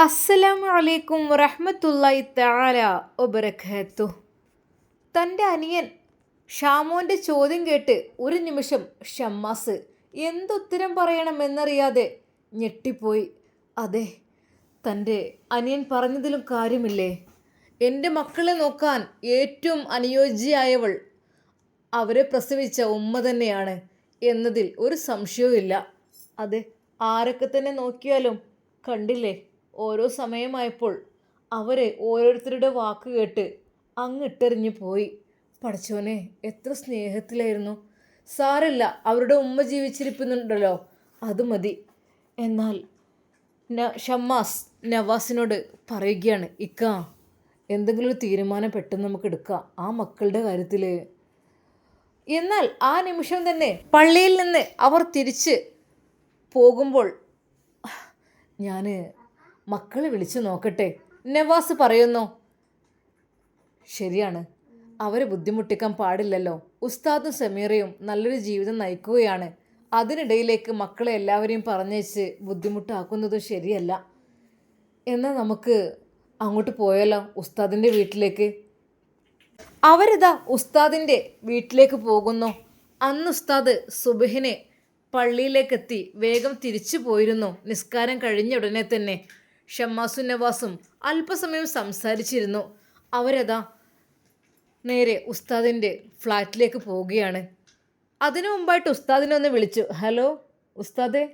അസ്സലാമു അലൈക്കും വറഹ്മത്തുള്ളാഹി തആല വബറകാത്തു. തൻ്റെ അനിയൻ ഷാമോൻ്റെ ചോദ്യം കേട്ട് ഒരു നിമിഷം ഷമ്മാസ് എന്തുത്തരം പറയണമെന്നറിയാതെ ഞെട്ടിപ്പോയി. അതെ, തൻ്റെ അനിയൻ പറഞ്ഞതിലും കാര്യമില്ലേ? എൻ്റെ മക്കളെ നോക്കാൻ ഏറ്റവും അനുയോജ്യയായവൾ അവരെ പ്രസവിച്ച ഉമ്മ തന്നെയാണ് എന്നതിൽ ഒരു സംശയവുമില്ല. അതെ, ആരൊക്കെ തന്നെ നോക്കിയാലും കണ്ടില്ലേ, ഓരോ സമയമായപ്പോൾ അവരെ ഓരോരുത്തരുടെ വാക്ക് കേട്ട് അങ്ങിട്ടെറിഞ്ഞു പോയി. പഠിച്ചോനെ, എത്ര സ്നേഹത്തിലായിരുന്നു. സാരല്ല, അവരുടെ ഉമ്മ ജീവിച്ചിരിക്കുന്നുണ്ടല്ലോ, അത് മതി. എന്നാൽ ഷമ്മാസ് നവാസിനോട് പറയുകയാണ്, ഇക്ക, എന്തെങ്കിലും ഒരു തീരുമാനം പെട്ടെന്ന് നമുക്ക് എടുക്കാം ആ മക്കളുടെ കാര്യത്തിൽ. എന്നാൽ ആ നിമിഷം തന്നെ പള്ളിയിൽ നിന്ന് അവർ തിരിച്ച് പോകുമ്പോൾ ഞാൻ മക്കളെ വിളിച്ചു നോക്കട്ടെ, നവാസ് പറയുന്നു. ശരിയാണ്, അവരെ ബുദ്ധിമുട്ടിക്കാൻ പാടില്ലല്ലോ. ഉസ്താദും സമീറയും നല്ലൊരു ജീവിതം നയിക്കുകയാണ്. അതിനിടയിലേക്ക് മക്കളെ എല്ലാവരെയും പറഞ്ഞേച്ച് ബുദ്ധിമുട്ടാക്കുന്നതും ശരിയല്ല. എന്നാൽ നമുക്ക് അങ്ങോട്ട് പോയാലോ, ഉസ്താദിൻ്റെ വീട്ടിലേക്ക്. അവരിതാ ഉസ്താദിൻ്റെ വീട്ടിലേക്ക് പോകുന്നു. അന്ന് ഉസ്താദ് സുബഹിനെ പള്ളിയിലേക്കെത്തി വേഗം തിരിച്ചു പോയിരുന്നു. നിസ്കാരം കഴിഞ്ഞ ഉടനെ തന്നെ ഷമ്മാസും നവാസും അല്പസമയം സംസാരിച്ചിരുന്നു. അവരതാ നേരെ ഉസ്താദിൻ്റെ ഫ്ലാറ്റിലേക്ക് പോവുകയാണ്. അതിനു മുമ്പായിട്ട് ഉസ്താദിനെ ഒന്ന് വിളിച്ചു. ഹലോ ഉസ്താദേ.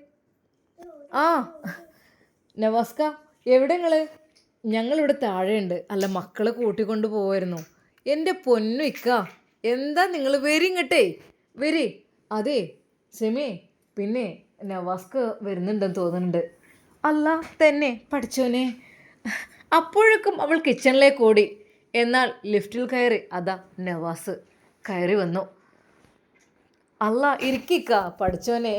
ആ നവാസ്ക, എവിടെ നിങ്ങൾ? ഞങ്ങളിവിടെ താഴെയുണ്ട്. അല്ല, മക്കളെ കൂട്ടിക്കൊണ്ട് പോവായിരുന്നു. എൻ്റെ പൊന്നു ഇക്ക, എന്താ നിങ്ങൾ വരി ഇങ്ങട്ടേ, വരി. അതെ സെമി, പിന്നെ നവാസ്ക വരുന്നുണ്ടെന്ന് തോന്നുന്നുണ്ട്. അല്ല തന്നെ, പഠിച്ചോനെ. അപ്പോഴേക്കും അവൾ കിച്ചണിലേക്ക് ഓടി. എന്നാൽ ലിഫ്റ്റിൽ കയറി അതാ നവാസ് കയറി വന്നു. അല്ല, ഇരിക്കിക്ക. പഠിച്ചോനെ,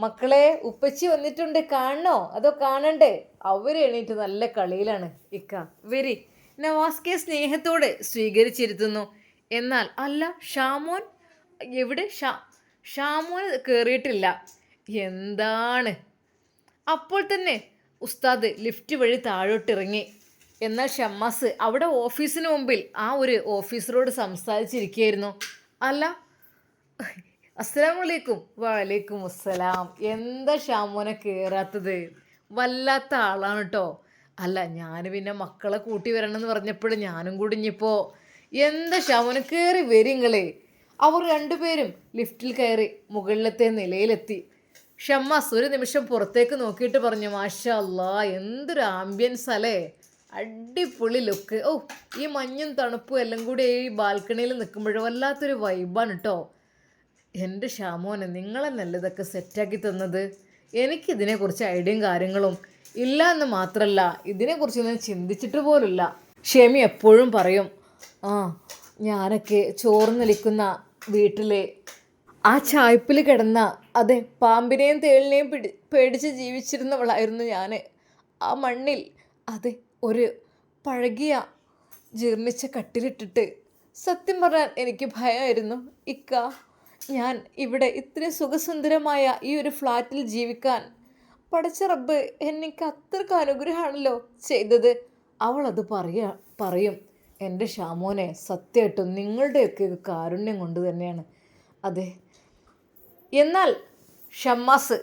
മക്കളെ ഉപ്പച്ചി വന്നിട്ടുണ്ട്, കാണണോ അതോ കാണണ്ടേ? അവർ എണീറ്റ് നല്ല കളിയിലാണ്. ഇക്ക വരി. നവാസ്കെ സ്നേഹത്തോടെ സ്വീകരിച്ചിരുത്തുന്നു. എന്നാൽ അല്ല, ഷാമോൻ എവിടെ? ഷാമോൻ കയറിയിട്ടില്ല. എന്താണ്? അപ്പോൾ തന്നെ ഉസ്താദ് ലിഫ്റ്റ് വഴി താഴോട്ടിറങ്ങി. എന്നാൽ ഷമ്മാസ് അവിടെ ഓഫീസിന് മുമ്പിൽ ആ ഒരു ഓഫീസറോട് സംസാരിച്ചിരിക്കുകയായിരുന്നു. അല്ല, അസ്സലാമു അലൈക്കും. വലൈക്കും അസ്സലാം. എന്താ ഷാമോനെ കയറാത്തത്? വല്ലാത്ത ആളാണ് കേട്ടോ. അല്ല, ഞാൻ പിന്നെ മക്കളെ കൂട്ടി വരണമെന്ന് പറഞ്ഞപ്പോൾ ഞാനും കൂടി ഇനിയിപ്പോൾ എന്താ ഷാമോനെ കയറി വരിങ്ങളെ. അവർ രണ്ടുപേരും ലിഫ്റ്റിൽ കയറി മുകളിലത്തെ നിലയിലെത്തി. ഷമ്മാസ് ഒരു നിമിഷം പുറത്തേക്ക് നോക്കിയിട്ട് പറഞ്ഞു, മാഷാ അല്ലാ, എന്തൊരു ആംബിയൻസ് അല്ലേ, അടിപൊളി ലുക്ക്. ഓ, ഈ മഞ്ഞും തണുപ്പും എല്ലാം കൂടി ഈ ബാൽക്കണിയിൽ നിൽക്കുമ്പോഴും വല്ലാത്തൊരു വൈബാണ് കേട്ടോ. എൻ്റെ ഷാമോനെ, നിങ്ങളെന്നല്ല ഇതൊക്കെ സെറ്റാക്കി തന്നത്. എനിക്കിതിനെക്കുറിച്ച് ഐഡിയയും കാര്യങ്ങളും ഇല്ല എന്ന് മാത്രമല്ല, ഇതിനെക്കുറിച്ചൊന്നും ചിന്തിച്ചിട്ട് പോലുമില്ല. ഷെമി എപ്പോഴും പറയും, ആ ഞാനൊക്കെ ചോറ് നിൽക്കുന്ന വീട്ടിലെ ആ ചായ്പിൽ കിടന്ന, അതെ, പാമ്പിനെയും തേളിനെയും പേടിച്ച് ജീവിച്ചിരുന്നവളായിരുന്നു ഞാൻ. ആ മണ്ണിൽ, അതെ, ഒരു പഴകിയ ജീർണിച്ച കട്ടിലിട്ടിട്ട്. സത്യം പറഞ്ഞാൽ എനിക്ക് ഭയമായിരുന്നു ഇക്ക. ഞാൻ ഇവിടെ ഇത്രയും സുഖസുന്ദരമായ ഈ ഒരു ഫ്ലാറ്റിൽ ജീവിക്കാൻ പടച്ച റബ്ബ് എനിക്ക് അത്രയ്ക്ക് അനുഗ്രഹമാണല്ലോ ചെയ്തത്. അവളത് പറയും. എൻ്റെ ഷാമോനെ, സത്യമായിട്ടും നിങ്ങളുടെയൊക്കെ കാരുണ്യം കൊണ്ട് തന്നെയാണ്. അതെ. എന്നാൽ ഷമ്മാസ്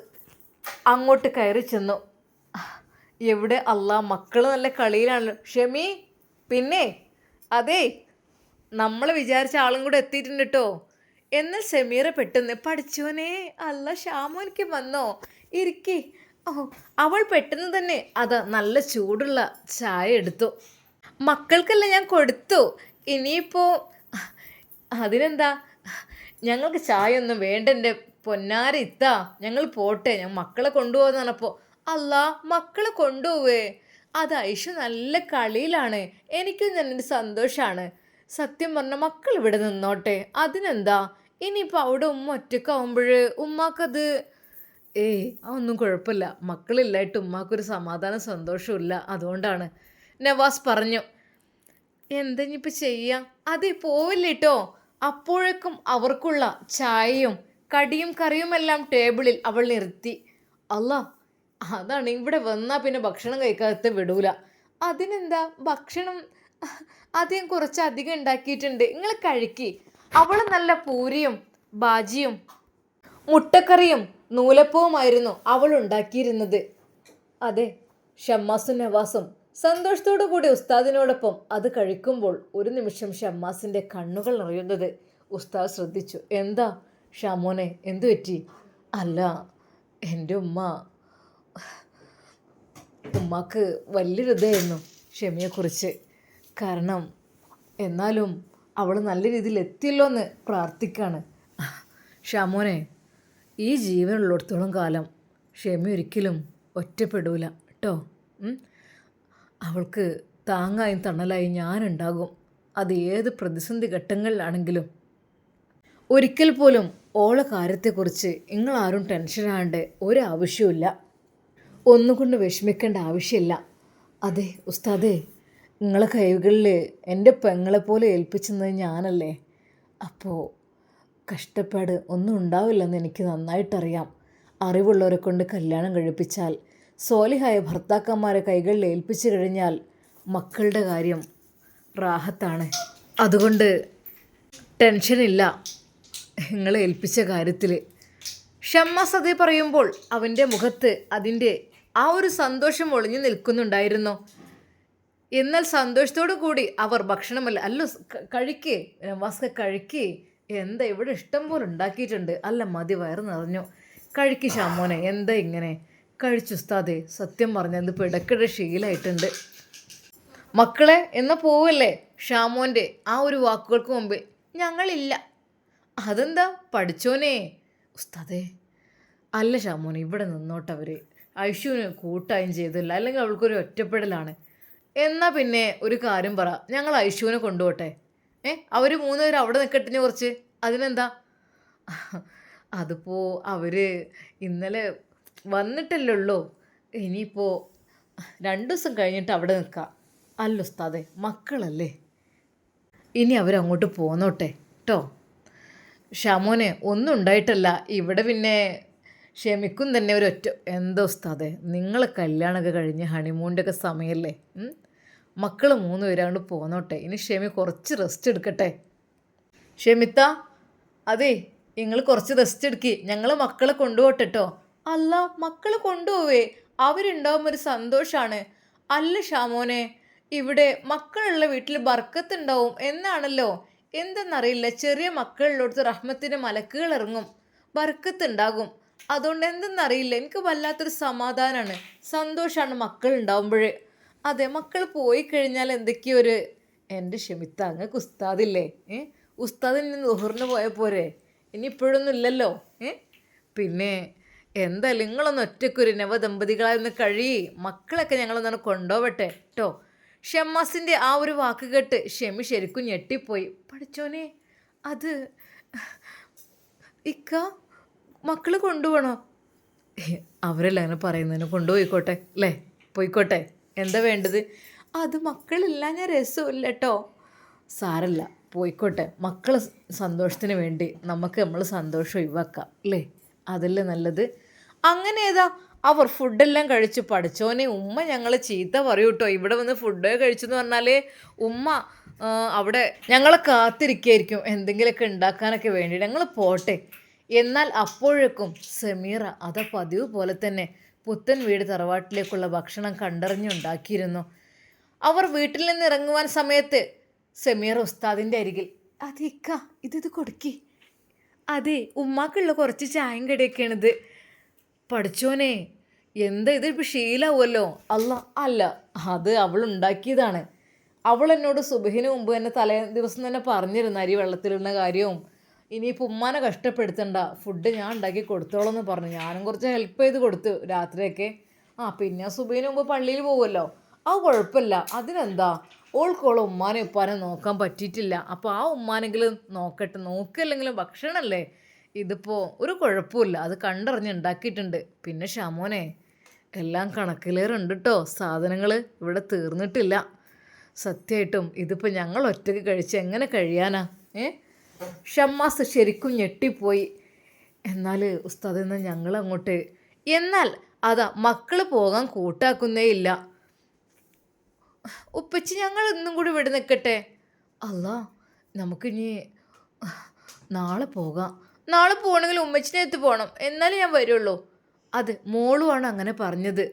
അങ്ങോട്ട് കയറി ചെന്നു. എവിടെ? അല്ലാ, മക്കൾ നല്ല കളിയിലാണല്ലോ. ഷെമി, പിന്നെ അതെ, നമ്മൾ വിചാരിച്ച ആളും കൂടെ എത്തിയിട്ടുണ്ട് കേട്ടോ. എന്നാൽ ഷമീറ പെട്ടെന്ന്, പഠിച്ചോനെ, അല്ല ഷാമോനിക്ക് വന്നോ, ഇരിക്കി. ഓ, അവൾ പെട്ടെന്ന് തന്നെ അതാ നല്ല ചൂടുള്ള ചായ എടുത്തു. മക്കൾക്കല്ല ഞാൻ കൊടുത്തു, ഇനിയിപ്പോൾ അതിനെന്താ, ഞങ്ങൾക്ക് ചായ ഒന്നും വേണ്ട എൻ്റെ പൊന്നാര ഇത്താ, ഞങ്ങൾ പോട്ടെ, ഞാൻ മക്കളെ കൊണ്ടുപോകുന്ന പറഞ്ഞപ്പോൾ. അല്ല, മക്കളെ കൊണ്ടുപോവേ? അത് ഐഷ നല്ല കളിയിലാണ്, എനിക്കും തന്നെ സന്തോഷമാണ്. സത്യം പറഞ്ഞ മക്കൾ ഇവിടെ നിന്നോട്ടെ, അതിനെന്താ. ഇനിയിപ്പോൾ അവിടെ ഉമ്മ ഒറ്റക്കാവുമ്പോൾ ഉമ്മാക്കത് അതൊന്നും കുഴപ്പമില്ല. മക്കളില്ലായിട്ട് ഉമ്മാക്കൊരു സമാധാനം സന്തോഷമില്ല, അതുകൊണ്ടാണ് നവാസ് പറഞ്ഞു. എന്തെങ്കിലും ചെയ്യാം, അത് പോവില്ല കേട്ടോ. അപ്പോഴേക്കും അവർക്കുള്ള ചായയും കടിയും കറിയുമെല്ലാം ടേബിളിൽ അവൾ നിർത്തി. അല്ലാ, അതാണ് ഇവിടെ വന്നാൽ പിന്നെ ഭക്ഷണം കഴിക്കാതെ വിടൂല. അതിനെന്താ ഭക്ഷണം അധികം കുറച്ചധികം ഉണ്ടാക്കിയിട്ടുണ്ട്, നിങ്ങൾ കഴിക്കി. അവൾ നല്ല പൂരിയും ബാജിയും മുട്ടക്കറിയും നൂലപ്പവുമായിരുന്നു അവൾ ഉണ്ടാക്കിയിരുന്നത്. അതെ, ഷമ്മാസും നവാസും സന്തോഷത്തോടു കൂടി ഉസ്താദിനോടൊപ്പം അത് കഴിക്കുമ്പോൾ ഒരു നിമിഷം ഷമ്മാസിൻ്റെ കണ്ണുകൾ നിറയുന്നത് ഉസ്താദ് ശ്രദ്ധിച്ചു. എന്താ ഷാമോനെ, എന്തു പറ്റി? അല്ല, എൻ്റെ ഉമ്മാക്ക് വലിയൊരിതായിരുന്നു ഷെമിയെക്കുറിച്ച്. കാരണം എന്നാലും അവൾ നല്ല രീതിയിൽ എത്തിയല്ലോ എന്ന് പ്രാർത്ഥിക്കാണ്. ഷാമോനെ, ഈ ജീവനുള്ളിടത്തോളം കാലം ഷെമി ഒരിക്കലും ഒറ്റപ്പെടൂല കേട്ടോ. അവൾക്ക് താങ്ങായും തണലായും ഞാനുണ്ടാകും. അത് ഏത് പ്രതിസന്ധി ഘട്ടങ്ങളിലാണെങ്കിലും. ഒരിക്കൽ പോലും ഓളെ കാര്യത്തെക്കുറിച്ച് നിങ്ങളാരും ടെൻഷനാകേണ്ട ഒരാവശ്യമില്ല. ഒന്നുകൊണ്ട് വിഷമിക്കേണ്ട ആവശ്യമില്ല. അതെ ഉസ്താദേ, നിങ്ങളെ കൈകളിൽ എൻ്റെ പെങ്ങളെപ്പോലെ ഏൽപ്പിച്ചെന്നത് ഞാനല്ലേ. അപ്പോൾ കഷ്ടപ്പാട് ഒന്നും ഉണ്ടാവില്ലെന്ന് എനിക്ക് നന്നായിട്ടറിയാം. അറിവുള്ളവരെ കൊണ്ട് കല്യാണം കഴിപ്പിച്ചാൽ, സോലിഹായ ഭർത്താക്കന്മാരെ കൈകളിൽ ഏൽപ്പിച്ചു കഴിഞ്ഞാൽ മക്കളുടെ കാര്യം റാഹത്താണ്. അതുകൊണ്ട് ടെൻഷനില്ല നിങ്ങളെ ഏൽപ്പിച്ച കാര്യത്തിൽ. ഷമ്മാസ് അതേ പറയുമ്പോൾ അവൻ്റെ മുഖത്ത് അതിൻ്റെ ആ ഒരു സന്തോഷം ഒളിഞ്ഞു നിൽക്കുന്നുണ്ടായിരുന്നു. എന്നാൽ സന്തോഷത്തോടു കൂടി അവർ ഭക്ഷണമല്ല, അല്ലോ കഴിക്കേ നവാസ്ക കഴിക്കേ, എന്താ ഇവിടെ ഇഷ്ടം പോലെ ഉണ്ടാക്കിയിട്ടുണ്ട്. അല്ല മതി, വയറ് നിറഞ്ഞു. കഴിക്ക് ഷാമോനെ, എന്താ ഇങ്ങനെ കഴിച്ചുസ്താദേ. സത്യം പറഞ്ഞത് ഇപ്പോൾ ഇടയ്ക്കിടെ ശീലമായിട്ടുണ്ട്. മക്കളെ എന്നാൽ പോവല്ലേ? ഷാമോൻ്റെ ആ ഒരു വാക്കുകൾക്ക് മുമ്പ് ഞങ്ങളില്ല. അതെന്താ പഠിച്ചോനെ? ഉസ്താദേ അല്ല ഷാമോനെ, ഇവിടെ നിന്നോട്ടവർ. ഐഷുവിന് കൂട്ടായും ചെയ്തില്ല, അല്ലെങ്കിൽ അവൾക്കൊരു ഒറ്റപ്പെടലാണ്. എന്നാൽ പിന്നെ ഒരു കാര്യം പറ, ഞങ്ങൾ ഐഷുവിനെ കൊണ്ടുപോട്ടെ. അവർ 3 പേര് അവിടെ നിൽക്കട്ടിന് കുറച്ച്. അതിനെന്താ? അതിപ്പോൾ അവർ ഇന്നലെ വന്നിട്ടല്ലേ ഉള്ളൂ. ഇനിയിപ്പോൾ 2 ദിവസം കഴിഞ്ഞിട്ട് അവിടെ നിൽക്കാം. അല്ല ഉസ്താദേ, മക്കളല്ലേ, ഇനി അവരങ്ങോട്ട് പോന്നോട്ടെ കേട്ടോ. ഷാമോനെ ഒന്നും ഉണ്ടായിട്ടല്ല. ഇവിടെ പിന്നെ ക്ഷമിക്കും തന്നെ ഒരൊറ്റ. എന്താ ഉസ്താദേ, നിങ്ങൾ കല്യാണമൊക്കെ കഴിഞ്ഞ് ഹണിമൂണിൻ്റെ ഒക്കെ സമയമല്ലേ. മക്കൾ 3 പേരാണ്ട് പോന്നോട്ടെ. ഇനി ഷെമി കുറച്ച് റെസ്റ്റ് എടുക്കട്ടെ. ഷെമിത്ത, അതെ നിങ്ങൾ കുറച്ച് റെസ്റ്റ് എടുക്കി, ഞങ്ങൾ മക്കളെ കൊണ്ടുപോട്ടെ കേട്ടോ. അല്ല, മക്കൾ കൊണ്ടുപോവേ, അവരുണ്ടാവുമ്പോൾ ഒരു സന്തോഷമാണ്. അല്ല ഷാമോനെ, ഇവിടെ മക്കളുള്ള വീട്ടിൽ ബർക്കത്തുണ്ടാവും എന്നാണല്ലോ. എന്തെന്നറിയില്ല, ചെറിയ മക്കളിലോടത്ത് റഹ്മത്തിൻ്റെ മലക്കുകൾ ഇറങ്ങും, ബർക്കത്തുണ്ടാകും. അതുകൊണ്ട് എന്തെന്നറിയില്ല, എനിക്ക് വല്ലാത്തൊരു സമാധാനമാണ്, സന്തോഷമാണ് മക്കൾ ഉണ്ടാവുമ്പോഴേ. അതെ, മക്കൾ പോയി കഴിഞ്ഞാൽ എന്തൊക്കെയോ ഒരു. എൻ്റെ ഷെമിത്ത, അങ്ങക്ക് ഉസ്താദില്ലേ? ഉസ്താദിന് ദുഹറിന് പോയ പോരെ, ഇനി ഇപ്പോഴൊന്നും ഇല്ലല്ലോ. പിന്നെ എന്തായാലും നിങ്ങളൊന്ന് ഒറ്റയ്ക്കൊരു നവദമ്പതികളായൊന്ന് കഴിയേ. മക്കളൊക്കെ ഞങ്ങളൊന്നാണ് കൊണ്ടുപോവട്ടെ കേട്ടോ. ഷമ്മാസിൻ്റെ ആ ഒരു വാക്ക് കേട്ട് ഷെമി ശരിക്കും ഞെട്ടിപ്പോയി. പഠിച്ചോനെ, അത് ഇക്ക മക്കൾ കൊണ്ടുപോകണോ? അവരല്ല അങ്ങനെ പറയുന്നതിന് കൊണ്ടുപോയിക്കോട്ടെ അല്ലേ, പോയിക്കോട്ടെ. എന്താ വേണ്ടത്? അത് മക്കളില്ല, ഞാൻ രസമില്ല കേട്ടോ. സാരല്ല, പോയിക്കോട്ടെ. മക്കളെ സന്തോഷത്തിന് വേണ്ടി നമുക്ക് നമ്മൾ സന്തോഷം ഒഴിവാക്കാം അല്ലേ, അതല്ലേ നല്ലത്. അങ്ങനെ ഏതാ അവർ ഫുഡെല്ലാം കഴിച്ചു. പഠിച്ചോനെ, ഉമ്മ ഞങ്ങൾ ചീത്ത പറയൂ കേട്ടോ. ഇവിടെ വന്ന് ഫുഡ് കഴിച്ചെന്ന് പറഞ്ഞാൽ ഉമ്മ അവിടെ ഞങ്ങളെ കാത്തിരിക്കുകയായിരിക്കും എന്തെങ്കിലുമൊക്കെ ഉണ്ടാക്കാനൊക്കെ വേണ്ടി. ഞങ്ങൾ പോട്ടെ. എന്നാൽ അപ്പോഴേക്കും സമീറ അതാ പതിവ് പോലെ തന്നെ പുത്തൻ വീട് തറവാട്ടിലേക്കുള്ള ഭക്ഷണം കണ്ടറിഞ്ഞുണ്ടാക്കിയിരുന്നു. അവർ വീട്ടിൽ നിന്ന് ഇറങ്ങുവാൻ സമയത്ത് സമീറ ഉസ്താദിൻ്റെ അരികിൽ, അതിക്ക ഇത് കൊടുക്കി. അതെ, ഉമ്മാക്കുള്ള കുറച്ച് ചായം കടിയൊക്കെയാണിത്. പഠിച്ചോനെ, എന്താ ഇതിപ്പോൾ ശീലമാവുമല്ലോ. അല്ല, അത് അവൾ ഉണ്ടാക്കിയതാണ്. അവൾ എന്നോട് സുബഹിന് മുമ്പ് തന്നെ തലേ ദിവസം തന്നെ പറഞ്ഞിരുന്നു അരി വെള്ളത്തിലിടുന്ന കാര്യവും. ഇനിയിപ്പോൾ ഉമ്മാനെ കഷ്ടപ്പെടുത്തണ്ട, ഫുഡ് ഞാൻ ഉണ്ടാക്കി കൊടുത്തോളൂ എന്ന് പറഞ്ഞു. ഞാനും കുറച്ച് ഹെൽപ്പ് ചെയ്ത് കൊടുത്തു രാത്രിയൊക്കെ. പിന്നെ സുബഹിന് മുമ്പ് പള്ളിയിൽ പോകുമല്ലോ, അത് കുഴപ്പമില്ല. അതിനെന്താ, ഓൾക്കോളം ഉമ്മാനെ ഉപ്പാനെ നോക്കാൻ പറ്റിയിട്ടില്ല. അപ്പോൾ ആ ഉമ്മാനെങ്കിലും നോക്കട്ടെ, നോക്കില്ലെങ്കിലും ഭക്ഷണമല്ലേ, ഇതിപ്പോൾ ഒരു കുഴപ്പമില്ല, അത് കണ്ടറിഞ്ഞ് ഉണ്ടാക്കിയിട്ടുണ്ട്. പിന്നെ ഷാമോനെ, എല്ലാം കണക്കിലേറുണ്ട് കേട്ടോ, സാധനങ്ങൾ ഇവിടെ തീർന്നിട്ടില്ല. സത്യമായിട്ടും ഇതിപ്പോൾ ഞങ്ങൾ ഒറ്റയ്ക്ക് കഴിച്ച് എങ്ങനെ കഴിയാനാ? ഷമ്മാസ് ശരിക്കും ഞെട്ടിപ്പോയി. എന്നാൽ ഉസ്താദ്, എന്നാൽ ഞങ്ങളങ്ങോട്ട്. എന്നാൽ അതാ മക്കൾ പോകാൻ കൂട്ടാക്കുന്നേ ഇല്ല. ഉപ്പച്ചി ഞങ്ങൾ ഇന്നും കൂടി ഇവിടെ നിൽക്കട്ടെ. അല്ല, നമുക്കിനി നാളെ പോകാം. നാളെ പോകണമെങ്കിൽ ഉമ്മച്ചിനെ എത്തി പോകണം, എന്നാലേ ഞാൻ വരുള്ളൂ. അതെ, മോളുമാണ് അങ്ങനെ പറഞ്ഞത്.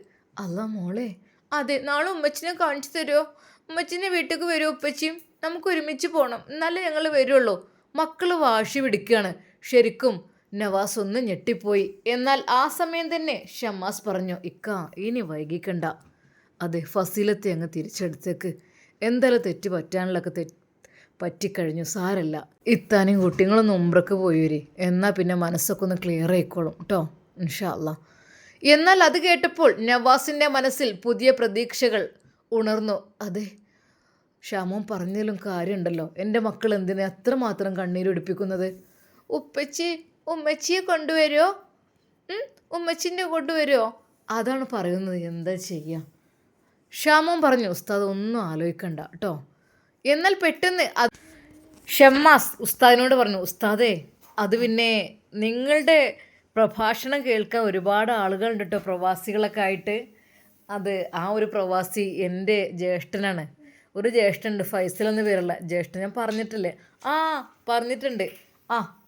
അല്ല മോളെ, അതെ, നാളെ ഉമ്മച്ചിനെ കാണിച്ചു തരുമോ? ഉമ്മച്ചിനെ വീട്ടിലേക്ക് വരുമോ ഉപ്പച്ചിയും? നമുക്ക് ഒരുമിച്ച് പോകണം, എന്നാലേ ഞങ്ങൾ വരുള്ളൂ. മക്കൾ വാശി പിടിക്കുകയാണ്. ശരിക്കും നവാസ് ഒന്ന് ഞെട്ടിപ്പോയി. എന്നാൽ ആ സമയം തന്നെ ഷമ്മാസ് പറഞ്ഞു, ഇക്ക ഇനി വൈകിക്കണ്ട. അതെ, ഫസീലത്തെ അങ്ങ് തിരിച്ചെടുത്തേക്ക്. എന്തായാലും തെറ്റ് പറ്റാനുള്ളൊക്കെ പറ്റിക്കഴിഞ്ഞു, സാരല്ല. ഇത്താനും കുട്ടികളൊന്ന് ഉംറക്ക് പോയി വരി, എന്നാൽ പിന്നെ മനസ്സൊക്കെ ഒന്ന് ക്ലിയർ ആയിക്കോളും കേട്ടോ, ഇൻഷാ അല്ലാ. എന്നാൽ അത് കേട്ടപ്പോൾ നവാസിൻ്റെ മനസ്സിൽ പുതിയ പ്രതീക്ഷകൾ ഉണർന്നു. അതെ, ഷാമോൻ പറഞ്ഞതിലും കാര്യമുണ്ടല്ലോ. എൻ്റെ മക്കൾ എന്തിനാ അത്രമാത്രം കണ്ണീരൊടിപ്പിക്കുന്നത്? ഉപ്പച്ചി ഉമ്മച്ചിയെ കൊണ്ടുവരുമോ? ഉമ്മച്ചിൻ്റെ കൊണ്ടുവരുമോ? അതാണ് പറയുന്നത്. എന്താ ചെയ്യുക? ഷാമോൻ പറഞ്ഞു, ഉസ്താദ് ഒന്നും ആലോചിക്കണ്ട കേട്ടോ. എന്നാൽ പെട്ടെന്ന് ഷമ്മാസ് ഉസ്താദിനോട് പറഞ്ഞു, ഉസ്താദേ, അത് പിന്നെ നിങ്ങളുടെ പ്രഭാഷണം കേൾക്കാൻ ഒരുപാട് ആളുകളുണ്ട് കേട്ടോ, പ്രവാസികളൊക്കെ ആയിട്ട്. അത് ആ ഒരു പ്രവാസി എൻ്റെ ജ്യേഷ്ഠനാണ്. ഒരു ജ്യേഷ്ഠനുണ്ട്, ഫൈസൽ എന്ന് പേരുള്ള ജ്യേഷ്ഠൻ. ഞാൻ പറഞ്ഞിട്ടില്ലേ? ആ, പറഞ്ഞിട്ടുണ്ട്.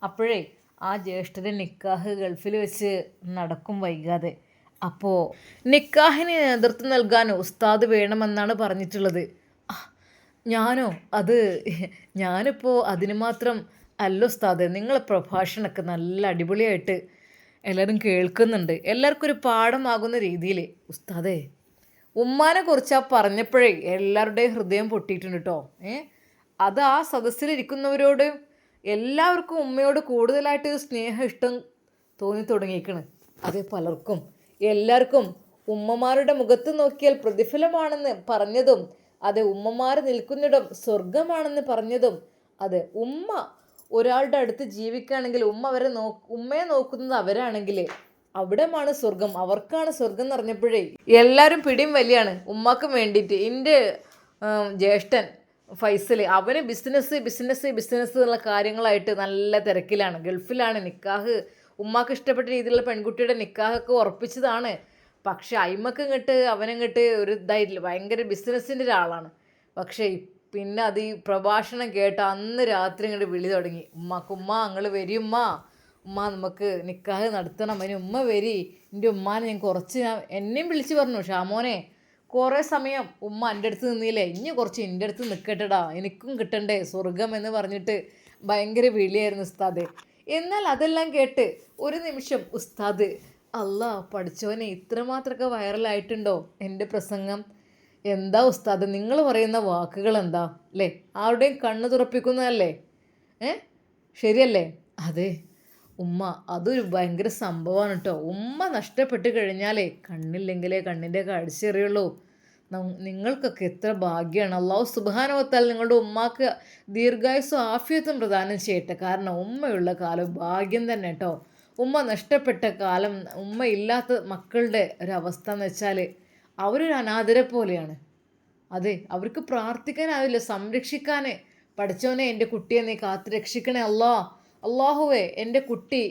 അപ്പോഴേ ആ ജ്യേഷ്ഠൻ്റെ നിക്കാഹ് ഗൾഫിൽ വെച്ച് നടക്കും വൈകാതെ. അപ്പോൾ നിക്കാഹിന് നേതൃത്വം നൽകാൻ ഉസ്താദ് വേണമെന്നാണ് പറഞ്ഞിട്ടുള്ളത്. ഞാനോ? ഞാനിപ്പോൾ അതിന് മാത്രം അല്ല ഉസ്താദ്. നിങ്ങളെ പ്രഭാഷണമൊക്കെ നല്ല അടിപൊളിയായിട്ട് എല്ലാവരും കേൾക്കുന്നുണ്ട്. എല്ലാവർക്കും ഒരു പാഠമാകുന്ന രീതിയിൽ. ഉസ്താദേ, ഉമ്മാനെ കുറിച്ച് പറഞ്ഞപ്പോഴേ എല്ലാവരുടെയും ഹൃദയം പൊട്ടിയിട്ടുണ്ട് കേട്ടോ. അത് ആ സദസ്സിലിരിക്കുന്നവരോട് എല്ലാവർക്കും ഉമ്മയോട് കൂടുതലായിട്ട് സ്നേഹം, ഇഷ്ടം തോന്നി തുടങ്ങിയിരിക്കണം. അത് പലർക്കും, എല്ലാവർക്കും ഉമ്മമാരുടെ മുഖത്ത് നോക്കിയാൽ പ്രതിഫലമാണെന്ന് പറഞ്ഞതും, അത് ഉമ്മമാർ നിൽക്കുന്നിടം സ്വർഗമാണെന്ന് പറഞ്ഞതും, അത് ഉമ്മ ഒരാളുടെ അടുത്ത് ജീവിക്കുകയാണെങ്കിൽ ഉമ്മയെ നോക്കുന്നത് അവരാണെങ്കിൽ അവിടമാണ് സ്വർഗം, അവർക്കാണ് സ്വർഗം എന്ന് പറഞ്ഞപ്പോഴേ എല്ലാവരും പിടിയും വലിയാണ് ഉമ്മാക്കും വേണ്ടിയിട്ട്. എൻ്റെ ജ്യേഷ്ഠൻ ഫൈസൽ, അവന് ബിസിനസ് എന്നുള്ള കാര്യങ്ങളായിട്ട് നല്ല തിരക്കിലാണ്, ഗൾഫിലാണ്. നിക്കാഹ് ഉമ്മാക്ക് ഇഷ്ടപ്പെട്ട രീതിയിലുള്ള പെൺകുട്ടിയുടെ നിക്കാഹൊക്കെ ഉറപ്പിച്ചതാണ്. പക്ഷെ അവനങ്ങട്ട് ഒരു ഇതായിട്ടില്ല, ഭയങ്കര ബിസിനസ്സിൻ്റെ ഒരാളാണ്. പക്ഷേ പിന്നെ അത് ഈ പ്രഭാഷണം കേട്ട അന്ന് രാത്രി ഇങ്ങോട്ട് വിളി തുടങ്ങി, ഉമ്മ നിങ്ങൾ വരി, ഉമ്മ നമുക്ക് നിക്കാഹ് നടത്തണം, അതിന് ഉമ്മ വരി. എൻ്റെ ഉമ്മാനെ എന്നെയും വിളിച്ച് പറഞ്ഞു, ഷാമോനെ കുറേ സമയം ഉമ്മ എൻ്റെ അടുത്ത് നിന്നില്ലേ, ഇനി കുറച്ച് എൻ്റെ അടുത്ത് നിൽക്കട്ടെടാ, എനിക്കും കിട്ടണ്ടേ സ്വർഗം എന്ന് പറഞ്ഞിട്ട് ഭയങ്കര വിളിയായിരുന്നു ഉസ്താദ്. എന്നാൽ അതെല്ലാം കേട്ട് ഒരു നിമിഷം ഉസ്താദ്, അല്ലാ പഠിച്ചവനെ, ഇത്രമാത്രമൊക്കെ വൈറലായിട്ടുണ്ടോ എൻ്റെ പ്രസംഗം? എന്താ ഉസ്താദ് നിങ്ങൾ പറയുന്ന വാക്കുകൾ എന്താ അല്ലേ? ആരുടെയും കണ്ണ് തുറപ്പിക്കുന്നതല്ലേ? ശരിയല്ലേ? അതെ ഉമ്മ, അതൊരു ഭയങ്കര സംഭവമാണ് കേട്ടോ. ഉമ്മ നഷ്ടപ്പെട്ട് കഴിഞ്ഞാലേ കണ്ണില്ലെങ്കിലേ കണ്ണിൻ്റെ കാഴ്ച അറിയുള്ളൂ. നിങ്ങൾക്കൊക്കെ എത്ര ഭാഗ്യമാണ്. അല്ലാഹു സുബ്ഹാനഹു വ തആല നിങ്ങളുടെ ഉമ്മാക്ക് ദീർഘായുസ്സും ആഫിയത്തും പ്രദാനം ചെയ്യട്ടെ. കാരണം ഉമ്മയുള്ള കാലം ഭാഗ്യം തന്നെ കേട്ടോ. ഉമ്മ നഷ്ടപ്പെട്ട കാലം, ഉമ്മ ഇല്ലാത്ത മക്കളുടെ ഒരവസ്ഥ എന്ന് വെച്ചാൽ അവരൊരു അനാഥരെ പോലെയാണ്. അതെ, അവർക്ക് പ്രാർത്ഥിക്കാനാവില്ല, സംരക്ഷിക്കാൻ. പഠിച്ചവനെ, എൻ്റെ കുട്ടിയെ നീ കാത്തു രക്ഷിക്കണേ അള്ളാഹുവേ, എൻ്റെ കുട്ടി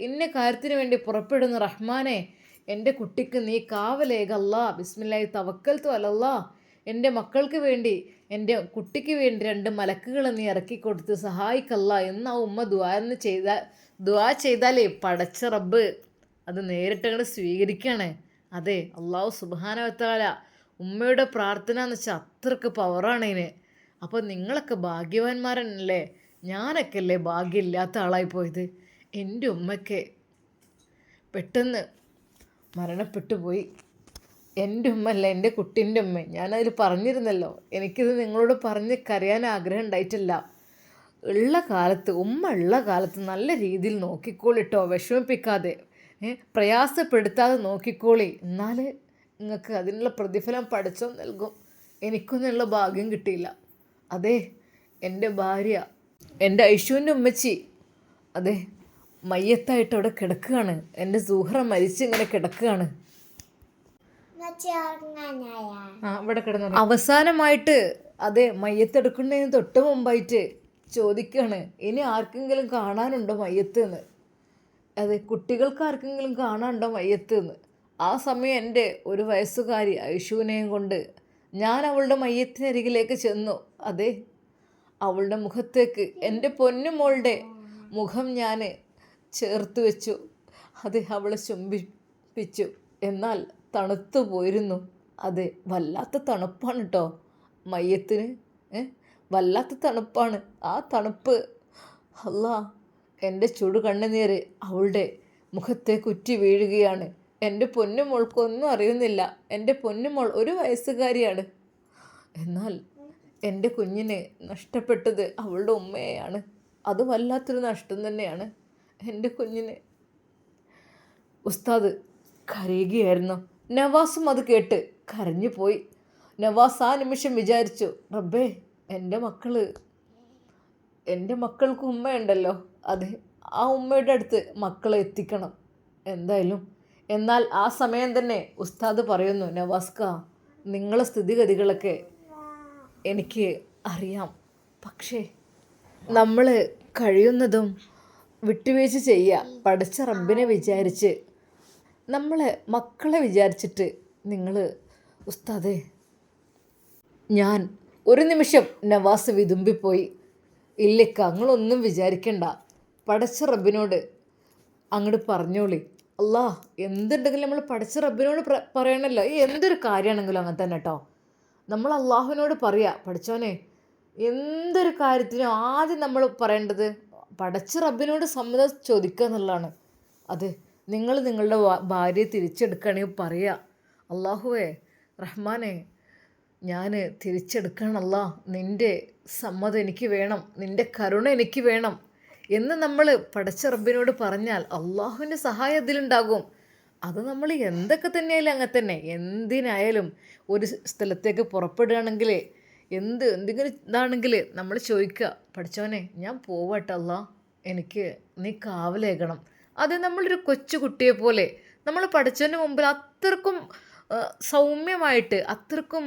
ഇന്ന കാര്യത്തിന് വേണ്ടി പുറപ്പെടുന്ന റഹ്മാനെ, എൻ്റെ കുട്ടിക്ക് നീ കാവലേകല്ലാ. ബിസ്മില്ലാഹി തവക്കൽതു അലല്ലാ. എൻ്റെ മക്കൾക്ക് വേണ്ടി, എൻ്റെ കുട്ടിക്ക് വേണ്ടി 2 മലക്കുകളെ നീ ഇറക്കി കൊടുത്ത് സഹായിക്കല്ല എന്ന് ആ ഉമ്മ ദുആ ചെയ്താലേ പടച്ച റബ്ബ് അത് നേരിട്ട് അങ്ങോട്ട് സ്വീകരിക്കുകയാണ്. അതെ, അല്ലാഹു സുബ്ഹാനഹു വ തആല ഉമ്മയുടെ പ്രാർത്ഥന എന്ന് വെച്ചാൽ അത്രക്ക് പവറാണ് ഇതിന്. അപ്പോൾ നിങ്ങളൊക്കെ ഭാഗ്യവാന്മാരല്ലേ. ഞാനൊക്കെ അല്ലേ ഭാഗ്യമില്ലാത്ത ആളായി പോയത്. എൻ്റെ ഉമ്മയ്ക്ക് പെട്ടെന്ന് മരണപ്പെട്ടു പോയി. എൻ്റെ ഉമ്മല്ല, എൻ്റെ കുട്ടീൻ്റെ ഉമ്മ. ഞാനതിൽ പറഞ്ഞിരുന്നല്ലോ, എനിക്കിത് നിങ്ങളോട് പറഞ്ഞ് കരയാൻ ആഗ്രഹം ഉണ്ടായിട്ടില്ല. ഉമ്മ ഉള്ള കാലത്ത് നല്ല രീതിയിൽ നോക്കിക്കോളിട്ടോ, വിഷമിപ്പിക്കാതെ, പ്രയാസപ്പെടുത്താതെ നോക്കിക്കോളി. എന്നാൽ നിങ്ങൾക്ക് അതിനുള്ള പ്രതിഫലം പഠിച്ചോ നൽകും. എനിക്കൊന്നുള്ള ഭാഗ്യം കിട്ടിയില്ല. അതെ, എൻ്റെ ഭാര്യ, എൻ്റെ ഐഷുവിൻ്റെ ഉമ്മച്ചി, അതെ മയ്യത്തായിട്ട് അവിടെ കിടക്കുകയാണ്. എൻ്റെ സൂഹറ മരിച്ചിങ്ങനെ കിടക്കുകയാണ്. ഇവിടെ കിടന്നു. അവസാനമായിട്ട് അതെ മയ്യത്തെടുക്കുന്നതിന് തൊട്ട് മുമ്പായിട്ട് ചോദിക്കുകയാണ്, ഇനി ആർക്കെങ്കിലും കാണാനുണ്ടോ മയ്യത്ത് എന്ന്. അതെ, കുട്ടികൾക്ക് ആർക്കെങ്കിലും കാണാനുണ്ടോ മയ്യത്ത് എന്ന്. ആ സമയം എൻ്റെ ഒരു വയസ്സുകാരി ഐഷുവിനെയും കൊണ്ട് ഞാൻ അവളുടെ മയ്യത്തിനരികിലേക്ക് ചെന്നു. അതെ, അവളുടെ മുഖത്തേക്ക് എൻ്റെ പൊന്നുമോളുടെ മുഖം ഞാൻ ചേർത്ത് വെച്ചു. അത് അവളെ ചുംബിപ്പിച്ചു. എന്നാൽ തണുത്തു പോയിരുന്നു. അതെ, വല്ലാത്ത തണുപ്പാണ് കേട്ടോ മയ്യത്തിന്. വല്ലാത്ത തണുപ്പാണ്. ആ തണുപ്പ്, അല്ലാ, എൻ്റെ ചുടു കണ്ണുനീര് അവളുടെ മുഖത്തേക്ക് ഉറ്റി വീഴുകയാണ്. എൻ്റെ പൊന്നുമോൾക്കൊന്നും അറിയുന്നില്ല. എൻ്റെ പൊന്നുമോൾ ഒരു വയസ്സുകാരിയാണ്. എന്നാൽ എൻ്റെ കുഞ്ഞിനെ നഷ്ടപ്പെട്ടത് അവളുടെ ഉമ്മയെയാണ്. അത് വല്ലാത്തൊരു നഷ്ടം തന്നെയാണ് എൻ്റെ കുഞ്ഞിന്. ഉസ്താദ് കരയുകയായിരുന്നു. നവാസും അത് കേട്ട് കരഞ്ഞു പോയി. നവാസ് ആ നിമിഷം വിചാരിച്ചു, റബ്ബേ, എൻ്റെ മക്കൾക്ക് ഉമ്മയുണ്ടല്ലോ, അതെ, ആ ഉമ്മയുടെ അടുത്ത് മക്കളെ എത്തിക്കണം എന്തായാലും. എന്നാൽ ആ സമയം തന്നെ ഉസ്താദ് പറയുന്നു, നവാസ്ക, നിങ്ങളെ സ്ഥിതിഗതികളൊക്കെ എനിക്ക് അറിയാം. പക്ഷേ നമ്മൾ കഴിയുന്നതും വിട്ടുവീഴ്ച ചെയ്യുക. പഠിച്ച റബ്ബിനെ വിചാരിച്ച്, നമ്മളെ മക്കളെ വിചാരിച്ചിട്ട് നിങ്ങൾ ഉസ്താദേ. ഞാൻ ഒരു നിമിഷം നവാസ് വിതുമ്പിപ്പോയി. ഇല്ലിക്ക, നിങ്ങളൊന്നും വിചാരിക്കണ്ട. പഠിച്ച റബ്ബിനോട് അങ്ങോട്ട് പറഞ്ഞോളി. അല്ലാ, എന്തുണ്ടെങ്കിലും നമ്മൾ പഠിച്ച റബ്ബിനോട് പറയണമല്ലോ. ഈ എന്തൊരു കാര്യമാണെങ്കിലും അങ്ങനെ തന്നെ കേട്ടോ. നമ്മൾ അള്ളാഹുവിനോട് പറയുക, പഠിച്ചോനെ, എന്തൊരു കാര്യത്തിനും ആദ്യം നമ്മൾ പറയേണ്ടത് പഠിച്ച റബ്ബിനോട് സമ്മതം ചോദിക്കുക എന്നുള്ളതാണ്. അത് നിങ്ങൾ നിങ്ങളുടെ ഭാര്യയെ തിരിച്ചെടുക്കുകയാണെങ്കിൽ പറയുക, അള്ളാഹുവേ റഹ്മാനെ, ഞാൻ തിരിച്ചെടുക്കണമല്ല, നിൻ്റെ സമ്മതം എനിക്ക് വേണം, നിൻ്റെ കരുണ എനിക്ക് വേണം എന്ന് നമ്മൾ പടച്ച റബ്ബിനോട് പറഞ്ഞാൽ അള്ളാഹുവിൻ്റെ സഹായം അതിലുണ്ടാകും. അത് നമ്മൾ എന്തൊക്കെ തന്നെയായാലും അങ്ങനെ തന്നെ. എന്തിനായാലും ഒരു സ്ഥലത്തേക്ക് പുറപ്പെടുകയാണെങ്കിൽ എന്തെങ്കിലും ഇതാണെങ്കിൽ നമ്മൾ ചോദിക്കുക, പഠിച്ചവനെ, ഞാൻ പോവട്ടല്ല, എനിക്ക് നീ കാവലേകണം. അത് നമ്മളൊരു കൊച്ചു കുട്ടിയെ പോലെ നമ്മൾ പഠിച്ചവൻ്റെ മുമ്പിൽ അത്രക്കും സൗമ്യമായിട്ട്, അത്രക്കും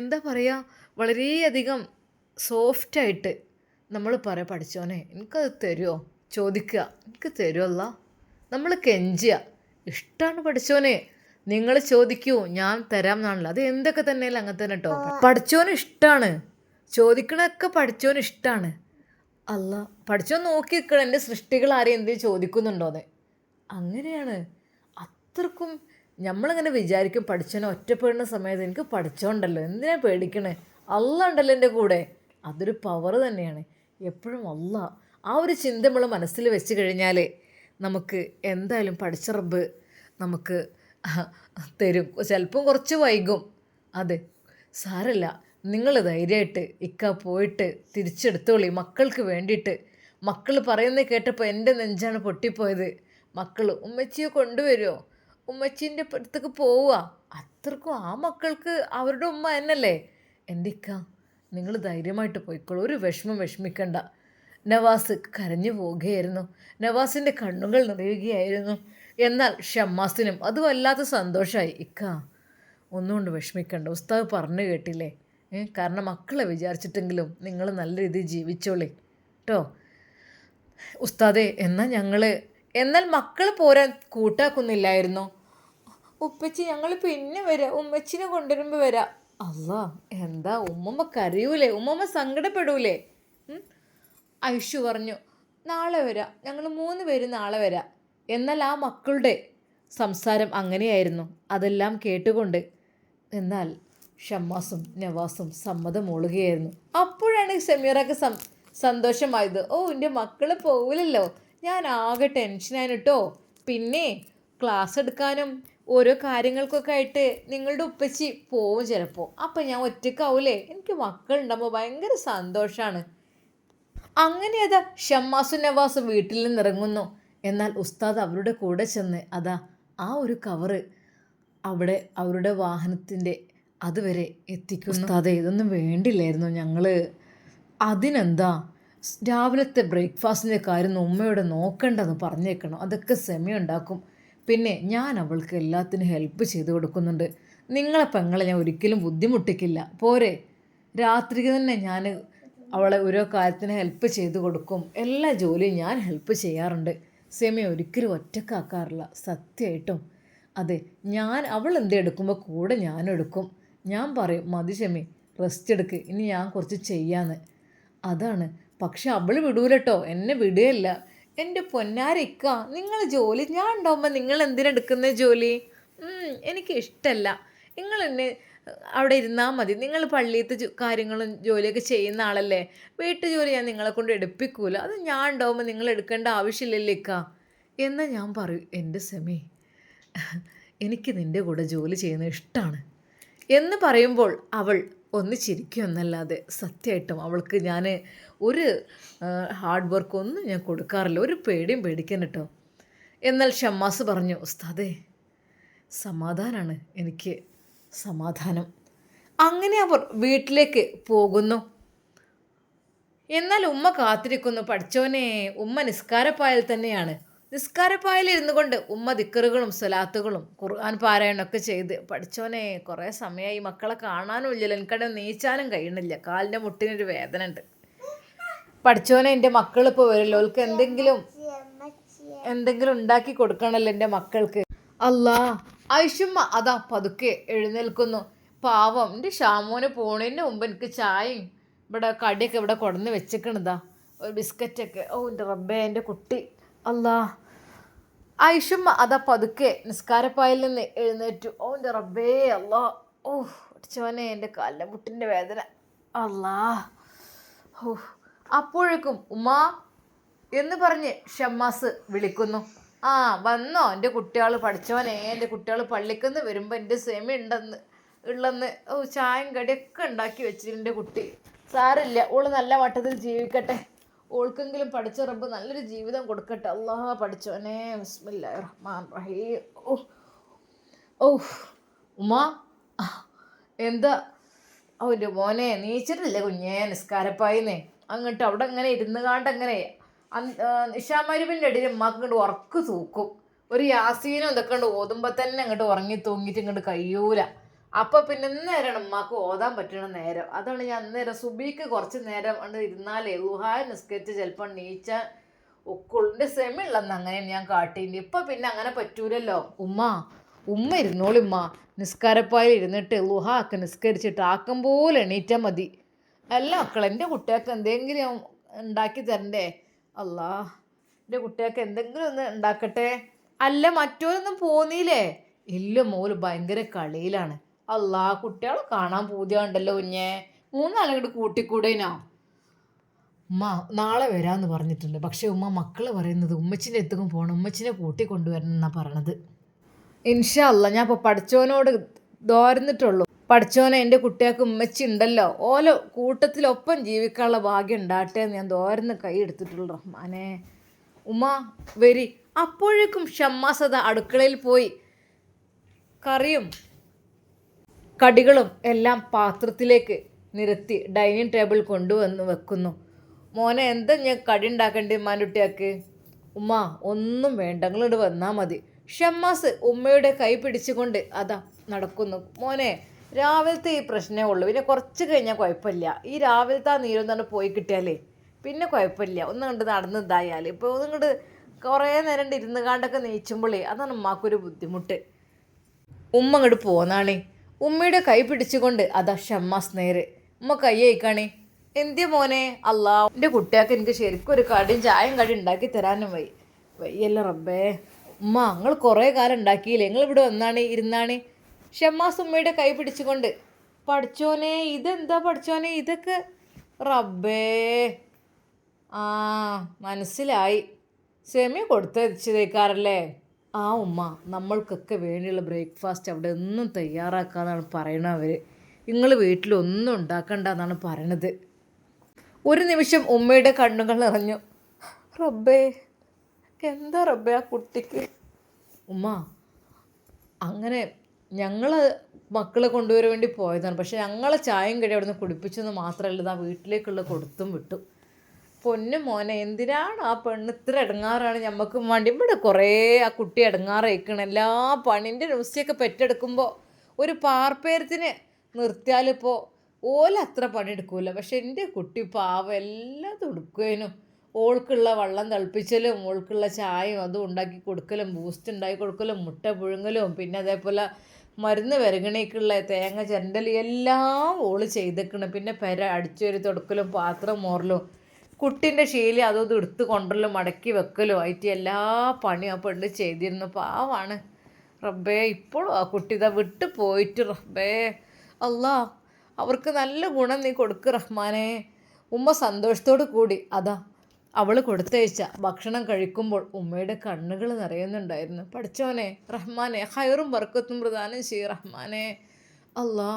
എന്താ പറയുക, വളരെയധികം സോഫ്റ്റായിട്ട് നമ്മൾ പറയാം, പഠിച്ചോനെ എനിക്കത് തരുമോ, ചോദിക്കുക, എനിക്ക് തരുമല്ല, നമ്മൾ കെഞ്ചുക. ഇഷ്ടമാണ് പഠിച്ചോനെ, നിങ്ങൾ ചോദിക്കൂ, ഞാൻ തരാം എന്നാണല്ലോ. അത് എന്തൊക്കെ തന്നെയല്ല അങ്ങനെ തന്നെ കേട്ടോ. പഠിച്ചോന് ഇഷ്ടമാണ്, ചോദിക്കണൊക്കെ പഠിച്ചോന് ഇഷ്ടമാണ്. അല്ല, പഠിച്ചോൻ നോക്കി നിൽക്കണം എൻ്റെ സൃഷ്ടികൾ ആരെയും എന്തെങ്കിലും ചോദിക്കുന്നുണ്ടോന്ന്. അങ്ങനെയാണ്. അത്രക്കും നമ്മളിങ്ങനെ വിചാരിക്കും, പഠിച്ചോനെ ഒറ്റപ്പെടുന്ന സമയത്ത് എനിക്ക് പഠിച്ചോണ്ടല്ലോ, എന്തിനാ പേടിക്കണേ, അല്ല ഉണ്ടല്ലോ എൻ്റെ കൂടെ. അതൊരു പവർ തന്നെയാണ്. എപ്പോഴും അല്ല, ആ ഒരു ചിന്ത നമ്മൾ മനസ്സിൽ വെച്ച് കഴിഞ്ഞാൽ നമുക്ക് എന്തായാലും പഠിച്ച റബ്ബ് നമുക്ക് തരും. ചിലപ്പം കുറച്ച് വൈകും, അതെ, സാരല്ല. നിങ്ങൾ ധൈര്യമായിട്ട് ഇക്ക പോയിട്ട് തിരിച്ചെടുത്തോളി മക്കൾക്ക് വേണ്ടിയിട്ട്. മക്കൾ പറയുന്നത് കേട്ടപ്പോൾ എൻ്റെ നെഞ്ചാണ് പൊട്ടിപ്പോയത്. മക്കൾ ഉമ്മച്ചിയെ കൊണ്ടുവരുമോ, ഉമ്മച്ചീൻ്റെ അടുത്തേക്ക് പോവുക, അത്രക്കും ആ മക്കൾക്ക് അവരുടെ ഉമ്മ എന്നല്ലേ. എൻ്റെ ഇക്ക, നിങ്ങൾ ധൈര്യമായിട്ട് പോയിക്കോളൂ, ഒരു വിഷമിക്കണ്ട. നവാസ് കരഞ്ഞു പോവുകയായിരുന്നു. നവാസിൻ്റെ കണ്ണുകൾ നിറയുകയായിരുന്നു. എന്നാൽ ഷമ്മാസിനും അത് വല്ലാത്ത സന്തോഷമായി. ഇക്ക, ഒന്നുകൊണ്ട് വിഷമിക്കണ്ട, ഉസ്താദ് പറഞ്ഞു കേട്ടില്ലേ, കാരണം മക്കളെ വിചാരിച്ചിട്ടെങ്കിലും നിങ്ങൾ നല്ല രീതിയിൽ ജീവിച്ചോളേ കേട്ടോ ഉസ്താദേ. എന്നാൽ മക്കൾ പോരാൻ കൂട്ടാക്കുന്നില്ലായിരുന്നോ? ഉപ്പച്ചി, ഞങ്ങൾ പിന്നെ വരാം, ഉമ്മച്ചിനെ കൊണ്ടുവരുമ്പോൾ വരാം. അല്ലാ, എന്താ ഉമ്മമ്മ കരയൂലേ, ഉമ്മമ്മ സങ്കടപ്പെടൂലേ? ഐഷു പറഞ്ഞു, നാളെ വരാം, ഞങ്ങൾ 3 പേര് നാളെ വരാം. എന്നാൽ ആ മക്കളുടെ സംസാരം അങ്ങനെയായിരുന്നു. അതെല്ലാം കേട്ടുകൊണ്ട് എന്നാൽ ഷമ്മാസും നവാസും സമ്മതം മൂളുകയായിരുന്നു. അപ്പോഴാണ് സെമീറക്ക് സന്തോഷമായത്. ഓ, എൻ്റെ മക്കൾ പോവില്ലല്ലോ, ഞാൻ ആകെ ടെൻഷനാണ് കേട്ടോ. പിന്നെ ക്ലാസ് എടുക്കാനും ഓരോ കാര്യങ്ങൾക്കൊക്കെ ആയിട്ട് നിങ്ങളുടെ ഉപ്പച്ചി പോവും ചിലപ്പോൾ. അപ്പം ഞാൻ ഒറ്റയ്ക്കാവൂലേ, എനിക്ക് മക്കളുണ്ടാകുമ്പോൾ ഭയങ്കര സന്തോഷമാണ്. അങ്ങനെ അതാ ഷമ്മാസും നവാസും വീട്ടിൽ നിന്നിറങ്ങുന്നു. എന്നാൽ ഉസ്താദ് അവരുടെ കൂടെ ചെന്ന് അതാ ആ ഒരു കവറ് അവിടെ അവരുടെ വാഹനത്തിൻ്റെ അതുവരെ എത്തിക്കുന്നു. ഉസ്താദേ, ഇതൊന്നും വേണ്ടില്ലായിരുന്നു, ഞങ്ങൾ അതിനെന്താ, രാവിലത്തെ ബ്രേക്ക്ഫാസ്റ്റിൻ്റെ കാര്യം ഉമ്മയോട് നോക്കണ്ടെന്ന് പറഞ്ഞേക്കണം, അതൊക്കെ സെമി ഉണ്ടാക്കും. പിന്നെ ഞാൻ അവൾക്ക് എല്ലാത്തിനും ഹെൽപ്പ് ചെയ്ത് കൊടുക്കുന്നുണ്ട്. നിങ്ങളെ പെങ്ങളെ ഞാൻ ഒരിക്കലും ബുദ്ധിമുട്ടിക്കില്ല, പോരെ. രാത്രിക്ക് തന്നെ ഞാൻ അവളെ ഓരോ കാര്യത്തിന് ഹെൽപ്പ് ചെയ്ത് കൊടുക്കും. എല്ലാ ജോലിയും ഞാൻ ഹെൽപ്പ് ചെയ്യാറുണ്ട്. സെമി ഒരിക്കലും ഒറ്റക്കാക്കാറില്ല, സത്യമായിട്ടും. അതെ, അവൾ എന്തെടുക്കുമ്പോൾ കൂടെ ഞാനെടുക്കും. ഞാൻ പറയും മതി ഷമി, റെസ്റ്റ് എടുക്ക്, ഇനി ഞാൻ കുറച്ച് ചെയ്യാന്ന്. അതാണ്. പക്ഷെ അവൾ വിടൂലട്ടോ, എന്നെ വിടുകയില്ല. എൻ്റെ പൊന്നാരിക്ക, നിങ്ങൾ ജോലി ഞാൻ ഉണ്ടാവുമ്പോൾ നിങ്ങൾ എന്തിനെടുക്കുന്ന ജോലി? എനിക്ക് ഇഷ്ടമല്ല. നിങ്ങൾ എന്നെ അവിടെ ഇരുന്നാൽ മതി. നിങ്ങൾ പള്ളിയിലത്തെ കാര്യങ്ങളും ജോലിയൊക്കെ ചെയ്യുന്ന ആളല്ലേ. വീട്ടു ജോലി ഞാൻ നിങ്ങളെ കൊണ്ട് എടുപ്പിക്കൂല. അത് ഞാൻ ഉണ്ടാവുമ്പോൾ നിങ്ങൾ എടുക്കേണ്ട ആവശ്യമില്ലല്ലേ ഇക്ക എന്നാൽ ഞാൻ പറയും എൻ്റെ സെമി, എനിക്ക് നിൻ്റെ കൂടെ ജോലി ചെയ്യുന്നത് ഇഷ്ടമാണ് എന്ന് പറയുമ്പോൾ അവൾ ഒന്ന് ചിരിക്കും എന്നല്ലാതെ സത്യമായിട്ടും അവൾക്ക് ഞാൻ ഒരു ഹാർഡ് വർക്ക് ഒന്നും ഞാൻ കൊടുക്കാറില്ല. ഒരു പേടിയും പേടിക്കാൻ കേട്ടോ. എന്നാൽ ഷമ്മാസ് പറഞ്ഞു, ഉസ്താദേ സമാധാനമാണ്, എനിക്ക് സമാധാനം. അങ്ങനെ അവർ വീട്ടിലേക്ക് പോകുന്നു. എന്നാൽ ഉമ്മ കാത്തിരിക്കുന്നു. പഠിച്ചോനെ, ഉമ്മ നിസ്കാരപ്പായൽ തന്നെയാണ്. നിസ്കാരപ്പായൽ ഇരുന്നു കൊണ്ട് ഉമ്മ ദിക്കറുകളും സ്വലാത്തുകളും ഖുർആൻ പാരായണമൊക്കെ ചെയ്ത്, പഠിച്ചോനെ കുറേ സമയമായി മക്കളെ കാണാനും ഇല്ലല്ലോ, എനിക്കടെ നീച്ചാനും കഴിയണില്ല, കാലിൻ്റെ മുട്ടിനൊരു വേദന ഉണ്ട്. പഠിച്ചോനെ, എൻ്റെ മക്കളിപ്പോൾ വരുമല്ലോ, അവൾക്ക് എന്തെങ്കിലും ഉണ്ടാക്കി കൊടുക്കണമല്ലോ എൻ്റെ മക്കൾക്ക്. അല്ലാ, ഐഷുമ്മ അതാ പതുക്കെ എഴുന്നേൽക്കുന്നു. പാവം, എൻ്റെ ഷാമോന് പോണതിന് മുമ്പ് എനിക്ക് ചായയും ഇവിടെ കടിയൊക്കെ ഇവിടെ കൊടന്ന് വെച്ചിക്കണതാ, ഒരു ബിസ്ക്കറ്റൊക്കെ. ഓ എൻ്റെ റബ്ബേ, എൻ്റെ കുട്ടി. അല്ലാ, ഐഷുമ്മ അതാ പതുക്കെ നിസ്കാരപ്പായിൽ നിന്ന് എഴുന്നേറ്റു. ഓ എൻ്റെ റബ്ബേ, അല്ലാ, ഓ അടിച്ചവനെ, എൻ്റെ കാലിൻ്റെ മുട്ടിൻ്റെ വേദന. അല്ലാ, ഓ. അപ്പോഴേക്കും ഉമ്മാ എന്ന് പറഞ്ഞ് ഷമ്മാസ് വിളിക്കുന്നു. ആ വന്നോ എൻ്റെ കുട്ടികൾ? പഠിച്ചവനെ, എൻ്റെ കുട്ടികൾ പള്ളിക്കുന്ന് വരുമ്പോൾ എൻ്റെ സെമി ഉള്ളെന്ന് ഓ ചായയും കടിയൊക്കെ ഉണ്ടാക്കി വെച്ചിട്ട് എൻ്റെ കുട്ടി. സാരില്ല, ഓള് നല്ല വട്ടത്തിൽ ജീവിക്കട്ടെ, ഓൾക്കെങ്കിലും പഠിച്ച റബ്ബ് നല്ലൊരു ജീവിതം കൊടുക്കട്ടെ. അല്ലാഹ് പഠിച്ചോനെ, ബിസ്മില്ലാഹിർ റഹ്മാനിർ റഹീം. ഓ ഓ ഉമ്മാ, എന്താ? ഓ എൻ്റെ മോനെ, നീച്ചിട്ടില്ലേ കുഞ്ഞേ നിസ്കാരപ്പായിന്നേ? അങ്ങോട്ട് അവിടെ അങ്ങനെ ഇരുന്ന് കാണ്ടങ്ങനെ ഇഷാമരുവിൻ്റെ ഇടയിൽ ഉമ്മാക്ക് ഇങ്ങോട്ട് ഉറക്ക് തൂക്കും. ഒരു യാസീനും ഇതൊക്കെ ഉണ്ട് ഓതുമ്പോൾ തന്നെ അങ്ങോട്ട് ഉറങ്ങി തൂങ്ങിയിട്ട് ഇങ്ങോട്ട് കഴിയൂല. അപ്പോൾ പിന്നെ നേരമാണ് ഉമ്മാക്ക് ഓതാൻ പറ്റണ നേരം. അതാണ് ഞാൻ അന്നേരം സുബീക്ക് കുറച്ച് നേരം കൊണ്ട് ഇരുന്നാലേ ലുഹായ നിസ്കരിച്ച് ചിലപ്പോൾ നീച്ച ഉക്കുളിൻ്റെ സെമിയുള്ളന്ന് അങ്ങനെ ഞാൻ കാട്ടീൻ്റെ. ഇപ്പം പിന്നെ അങ്ങനെ പറ്റൂലല്ലോ. ഉമ്മ ഇരുന്നോളിമ്മ, നിസ്കാരപ്പായിൽ ഇരുന്നിട്ട് ലുഹാക്ക് നിസ്കരിച്ചിട്ട് ആക്കം പോലെ എണീറ്റാൽ മതി. അല്ല മക്കൾ, എൻ്റെ കുട്ടികൾക്ക് എന്തെങ്കിലും ഉണ്ടാക്കി തരണ്ടേ? അല്ലാ, എൻ്റെ കുട്ടികൾക്ക് എന്തെങ്കിലും ഒന്ന് ഉണ്ടാക്കട്ടെ. അല്ല മറ്റോരൊന്നും പോന്നീലേ? ഇല്ല മോല് ഭയങ്കര കളിയിലാണ്. അല്ലാ, കുട്ടികളെ കാണാൻ പൂതിയാണ്ടല്ലോ കുഞ്ഞേ, 3 നാളും കൂടി കൂട്ടിക്കൂടേനോ? ഉമ്മ നാളെ വരാമെന്ന് പറഞ്ഞിട്ടുണ്ട്. പക്ഷേ ഉമ്മ മക്കൾ പറയുന്നത് ഉമ്മച്ചിൻ്റെ അടുത്തേക്കും പോകണം, ഉമ്മച്ചിനെ കൂട്ടിക്കൊണ്ടുവരണം എന്നാണ് പറയണത്. ഇൻഷാ അല്ലാ, ഞാൻ ഇപ്പോൾ പഠിച്ചവനോട് ദോർന്നിട്ടുള്ളൂ. പഠിച്ചോനെ, എൻ്റെ കുട്ടികൾക്ക് ഉമ്മച്ചി ഉണ്ടല്ലോ, ഓല കൂട്ടത്തിലൊപ്പം ജീവിക്കാനുള്ള ഭാഗ്യം ഉണ്ടാകട്ടെ എന്ന് ഞാൻ ദോർന്ന് കൈ എടുത്തിട്ടുള്ളൂ റഹ്മാനെ. ഉമ്മ വരി. അപ്പോഴേക്കും ഷമ്മാസത അടുക്കളയിൽ പോയി കറിയും കടികളും എല്ലാം പാത്രത്തിലേക്ക് നിരത്തി ഡൈനിങ് ടേബിൾ കൊണ്ടുവന്ന് വെക്കുന്നു. മോനെ, എന്താ ഞാൻ കടി ഉണ്ടാക്കേണ്ടി ഉമ്മാൻ്റെ? ഉമ്മ ഒന്നും വേണ്ട, നിങ്ങളിവിടെ വന്നാൽ മതി. ഷമ്മാസ് ഉമ്മയുടെ കൈ പിടിച്ചുകൊണ്ട് അതാ നടക്കുന്നു. മോനെ, രാവിലത്തെ ഈ പ്രശ്നമേ ഉള്ളൂ, പിന്നെ കുറച്ച് കഴിഞ്ഞാൽ കുഴപ്പമില്ല. ഈ രാവിലത്തെ ആ നീരൊന്നാണ്ട് പോയി കിട്ടിയാലേ പിന്നെ കുഴപ്പമില്ല. ഒന്ന് കണ്ട് നടന്ന് ഇതായാൽ. ഇപ്പോൾ ഒന്നിങ്ങോട്ട് കുറേ നേരം ഇരുന്ന് കാണ്ടൊക്കെ നീച്ചുമ്പോളേ അതാണ് ഉമ്മാക്കൊരു ബുദ്ധിമുട്ട്. ഉമ്മ അങ്ങോട്ട് പോന്നാണേ. ഉമ്മയുടെ കൈ പിടിച്ചുകൊണ്ട് അതാ ഷമ്മാസ് നേരെ. ഉമ്മ കൈ അയക്കാണേ. എന്തിയ മോനെ? അല്ലാ, എൻ്റെ കുട്ടികൾക്ക് എനിക്ക് ശരിക്കും ഒരു കടിയും ചായയും കടി ഉണ്ടാക്കി തരാനും വയ്യല്ല റബ്ബേ. ഉമ്മ, നിങ്ങൾ കുറേ കാലം ഉണ്ടാക്കിയില്ലേ, നിങ്ങളിവിടെ വന്നാണേ ഇരുന്നാണേ. ഷമ്മാസ് ഉമ്മയുടെ കൈ പിടിച്ചുകൊണ്ട്, പഠിച്ചോനെ ഇതെന്താ പഠിച്ചോനെ ഇതൊക്കെ? റബ്ബേ, ആ മനസ്സിലായി, സെമി കൊടുത്തയച്ചതേക്കാറല്ലേ? ആ ഉമ്മ, നമ്മൾക്കൊക്കെ വേണ്ടിയുള്ള ബ്രേക്ക്ഫാസ്റ്റ് അവിടെ ഒന്നും തയ്യാറാക്കാന്നാണ് പറയണത് അവർ. നിങ്ങൾ വീട്ടിലൊന്നും ഉണ്ടാക്കണ്ട എന്നാണ് പറയണത്. ഒരു നിമിഷം ഉമ്മയുടെ കണ്ണുകൾ നിറഞ്ഞു. റബ്ബേ, എന്താ റബ്ബേ ആ കുട്ടിക്ക്? ഉമ്മ, അങ്ങനെ ഞങ്ങൾ മക്കളെ കൊണ്ടുവരാൻ വേണ്ടി പോയതാണ്. പക്ഷേ ഞങ്ങളെ ചായയും കടി അവിടെ നിന്ന് കുടിപ്പിച്ചെന്ന് മാത്രമല്ല, ആ വീട്ടിലേക്കുള്ള കൊടുത്തും വിട്ടു. പൊന്നു മോനെ, എന്തിനാണ് ആ പെണ്ണ് ഇത്ര ഇടങ്ങാറാണ് ഞമ്മക്കും വേണ്ടി? ഇവിടെ കുറേ ആ കുട്ടി ഇടങ്ങാറയിക്കണം. എല്ലാ പണിൻ്റെ ന്യൂസിയൊക്കെ പെറ്റെടുക്കുമ്പോൾ ഒരു പാർപ്പേരത്തിന് നിർത്തിയാലിപ്പോൾ ഓല അത്ര പണിയെടുക്കൂല. പക്ഷെ എൻ്റെ കുട്ടി പാവം എല്ലാം തുടുക്കുവേനും. ഓൾക്കുള്ള വെള്ളം തിളപ്പിച്ചലും ഓൾക്കുള്ള ചായയും അതും ഉണ്ടാക്കി കൊടുക്കലും ബൂസ്റ്റ് ഉണ്ടാക്കി കൊടുക്കലും മുട്ട പുഴുങ്ങലും പിന്നെ അതേപോലെ മരുന്ന് വിരകണേക്കുള്ള തേങ്ങ ചിരണ്ടലും എല്ലാം ഓള് ചെയ്തേക്കണം. പിന്നെ പെര അടിച്ചൊരു തുടക്കലും പാത്രം മോറലും കുട്ടീൻ്റെ ശീലം അതും എടുത്ത് കൊണ്ടല്ലോ മടക്കി വെക്കലോ ആയിട്ട് എല്ലാ പണിയും ആ പെണ്ണ് ചെയ്തിരുന്നു. പാവാണ് റബ്ബേ. ഇപ്പോഴും ആ കുട്ടി ഇതാ വിട്ട് പോയിട്ട് റബ്ബേ അല്ലാ അവർക്ക് നല്ല ഗുണം നീ കൊടുക്ക് റഹ്മാനെ. ഉമ്മ സന്തോഷത്തോടു കൂടി അതാ അവൾ കൊടുത്തയച്ച ഭക്ഷണം കഴിക്കുമ്പോൾ ഉമ്മയുടെ കണ്ണുകൾ നിറയുന്നുണ്ടായിരുന്നു. പഠിച്ചോനെ റഹ്മാനെ ഹൈറും ബർക്കത്തും പ്രദാനം ചെയ്യ് റഹ്മാനെ. അല്ലാ.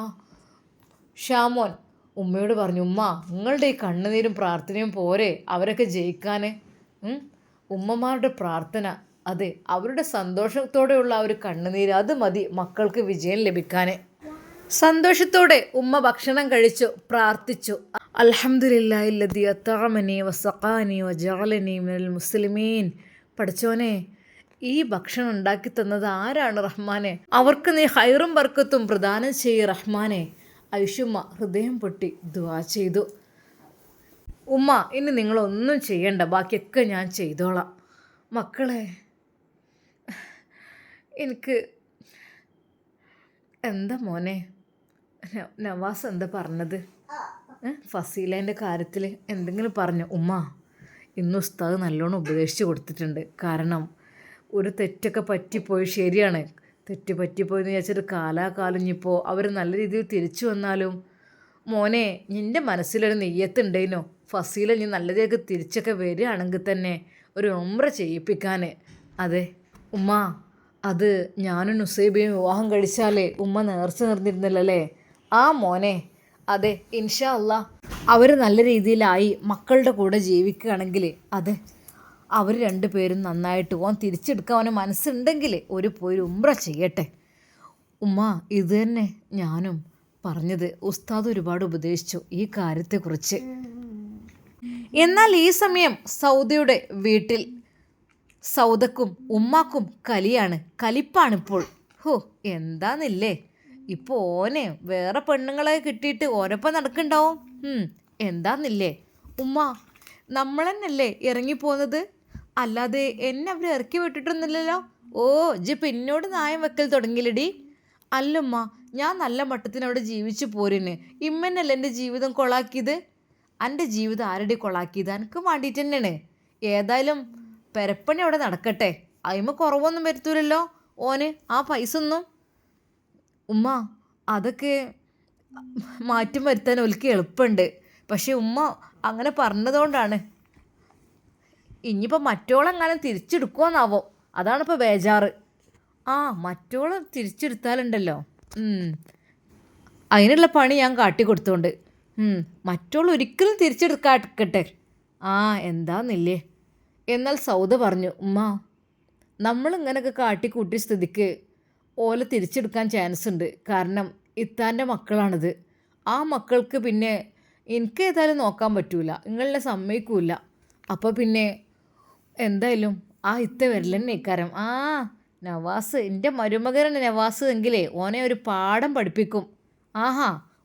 ഷാമോൻ ഉമ്മയോട് പറഞ്ഞു, ഉമ്മ നിങ്ങളുടെ ഈ കണ്ണുനീരും പ്രാർത്ഥനയും പോരെ അവരൊക്കെ ജയിക്കാൻ. ഉമ്മമാരുടെ പ്രാർത്ഥന, അതെ അവരുടെ സന്തോഷത്തോടെയുള്ള ആ ഒരു കണ്ണുനീര്, അത് മതി മക്കൾക്ക് വിജയം ലഭിക്കാൻ. സന്തോഷത്തോടെ ഉമ്മ ഭക്ഷണം കഴിച്ചു, പ്രാർത്ഥിച്ചു. അൽഹംദുലില്ലാഹില്ലദീ അത്അമനി വസഖാനി വജഅലനി മിനൽ മുസ്ലിമീൻ. പഠിച്ചോനെ ഈ ഭക്ഷണം ഉണ്ടാക്കി തന്നത് ആരാണ് റഹ്മാനെ? അവർക്ക് നീ ഹൈറും ബർക്കത്തും പ്രദാനം ചെയ്യ് റഹ്മാനെ. ഐഷുമ്മ ഹൃദയം പൊട്ടി ദുആ ചെയ്തു. ഉമ്മ ഇനി നിങ്ങളൊന്നും ചെയ്യണ്ട, ബാക്കിയൊക്കെ ഞാൻ ചെയ്തോളാം. മക്കളെ എനിക്ക് എന്താ മോനെ നവാസ് എന്താ പറഞ്ഞത്? ഫസീലേൻ്റെ കാര്യത്തിൽ എന്തെങ്കിലും പറഞ്ഞു? ഉമ്മ ഇന്ന് ഉസ്താദ് നല്ലോണം ഉപദേശിച്ച് കൊടുത്തിട്ടുണ്ട്. കാരണം ഒരു തെറ്റൊക്കെ പറ്റിപ്പോയി, ശരിയാണ്, തെറ്റ് പറ്റിപ്പോയെന്ന് വിചാരിച്ചിട്ട് കാലാകാലം ഇനിയിപ്പോൾ അവർ നല്ല രീതിയിൽ തിരിച്ചു വന്നാലും മോനെ നിൻ്റെ മനസ്സിലൊരു നെയ്യത്തുണ്ടേനോ ഫസീല നീ നല്ല രീതിക്ക് തിരിച്ചൊക്കെ വരികയാണെങ്കിൽ തന്നെ ഒരു ഉംറ ചെയ്യിപ്പിക്കാൻ. അതെ ഉമ്മ, അത് ഞാനും നുസൈബയും വിവാഹം കഴിച്ചാലേ ഉമ്മ നേർച്ച നേർന്നിരുന്നില്ലല്ലേ? ആ മോനെ അതെ ഇൻഷാ അല്ലാ അവർ നല്ല രീതിയിലായി മക്കളുടെ കൂടെ ജീവിക്കുകയാണെങ്കിൽ അതെ അവർ രണ്ടുപേരും നന്നായിട്ട് ഓൻ തിരിച്ചെടുക്കാൻ അവന് മനസ്സുണ്ടെങ്കിൽ പോയി ഉംറ ചെയ്യട്ടെ. ഉമ്മ ഇത് തന്നെ ഞാനും പറഞ്ഞത്. ഉസ്താദ് ഒരുപാട് ഉപദേശിച്ചു ഈ കാര്യത്തെക്കുറിച്ച്. എന്നാൽ ഈ സമയം സൗദയുടെ വീട്ടിൽ സൗദക്കും ഉമ്മാക്കും കലിപ്പാണിപ്പോൾ. എന്താന്നില്ലേ ഇപ്പോൾ ഓനെ വേറെ പെണ്ണുങ്ങളെ കിട്ടിയിട്ട് ഓനൊപ്പം നടക്കുന്നുണ്ടാവും. എന്താന്നില്ലേ ഉമ്മ, നമ്മളെന്നല്ലേ ഇറങ്ങിപ്പോകുന്നത്, അല്ലാതെ എന്നെ അവർ ഇറക്കി വിട്ടിട്ടൊന്നുമില്ലല്ലോ. ഓ ഇജ്ജിപ്പോൾ എന്നോട് ന്യായം വെക്കൽ തുടങ്ങിയില്ലടി. അല്ലമ്മ, ഞാൻ നല്ല മട്ടത്തിന് അവിടെ ജീവിച്ചു പോരിന്. ഇമ്മന്നല്ലേ എൻ്റെ ജീവിതം കൊളാക്കിയത്. എൻ്റെ ജീവിതം ആരുടെ കൊളാക്കിയത്? എനിക്ക് വേണ്ടിയിട്ട് തന്നെയാണ്. ഏതായാലും പെരപ്പണി അവിടെ നടക്കട്ടെ, അതിമ കുറവൊന്നും വരുത്തൂലല്ലോ ഓന് ആ പൈസ ഒന്നും. ഉമ്മ അതൊക്കെ മാറ്റം വരുത്താൻ ഒലിക്ക് എളുപ്പമുണ്ട്. പക്ഷേ ഉമ്മ അങ്ങനെ പറഞ്ഞതുകൊണ്ടാണ്. ഇനിയിപ്പോൾ മറ്റോളെങ്ങാനും തിരിച്ചെടുക്കുമെന്നാവോ, അതാണിപ്പോൾ ബേജാറ്. മറ്റോളം തിരിച്ചെടുത്താലുണ്ടല്ലോ അതിനുള്ള പണി ഞാൻ കാട്ടിക്കൊടുത്തോണ്ട് മറ്റോൾ ഒരിക്കലും തിരിച്ചെടുക്കാട്ടെ. എന്താന്നില്ലേ. എന്നാൽ സൗദ പറഞ്ഞു, ഉമ്മ നമ്മളിങ്ങനെയൊക്കെ കാട്ടിക്കൂട്ടിയ സ്ഥിതിക്ക് ഓല തിരിച്ചെടുക്കാൻ ചാൻസ് ഉണ്ട്. കാരണം ഇത്താൻ്റെ മക്കളാണിത്. ആ മക്കൾക്ക് പിന്നെ എനിക്ക് ഏതായാലും നോക്കാൻ പറ്റൂല, നിങ്ങളെ സമ്മതിക്കൂല. അപ്പോൾ പിന്നെ എന്തായാലും ഇത്ത വരലെന്നേക്കാരം. നവാസ് എൻ്റെ മരുമകനാണ് നവാസ് എങ്കിലേ ഓനെ ഒരു പാഠം പഠിപ്പിക്കും.